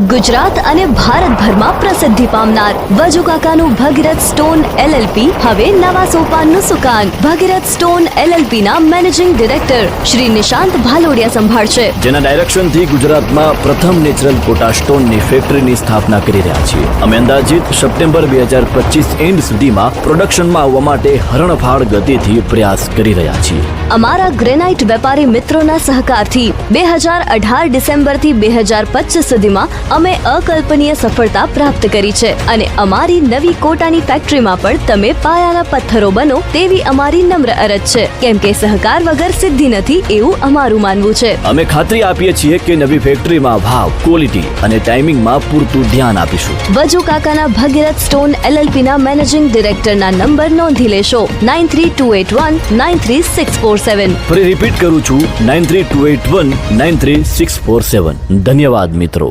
ગુજરાત અને ભારતભરમાં પ્રસિદ્ધિ પામનાર વજુકાકાનું ભગીરથ સ્ટોન LLP હવે નવા સોપાનનું સુકાન. ભગીરથ સ્ટોન LLP ના મેનેજિંગ ડિરેક્ટર શ્રી નિશાંત ભાલોડિયા સંભાળશે, જેના ડાયરેક્શનથી ગુજરાતમાં પ્રથમ નેચરલ કોટા સ્ટોનની ફેક્ટરીની સ્થાપના કરી રહ્યા છીએ. અમે અંદાજિત સપ્ટેમ્બર 2025 એન્ડ સુધીમાં પ્રોડક્શનમાં આવવા માટે હરણફાળ ગતિથી પ્રયાસ કરી રહ્યા છીએ. અમારા ગ્રેનાઇટ વેપારી મિત્રોના સહકારથી 2018 ડિસેમ્બરથી 2025 સુધીમાં અમે અકલ્પનીય સફળતા પ્રાપ્ત કરી છે અને અમારી નવી કોટાની ફેક્ટરીમાં પણ તમે પાયાના પથ્થરો બનો તેવી અમારી નમ્ર અરજ છે, કેમ કે સહકાર વગર સિદ્ધિ નથી એવું અમારું માનવું છે. અમે ખાતરી આપીએ છીએ કે નવી ફેક્ટરીમાં ભાવ, ક્વોલિટી અને ટાઈમિંગમાં પૂરતું ધ્યાન આપીશું. વજુકાકાના ભગીરથ સ્ટોન LLP ના મેનેજિંગ ડિરેક્ટરના નંબર નોંધી લેશો 9328193647. ફરી રિપીટ કરું છું 9328193647. ધન્યવાદ મિત્રો.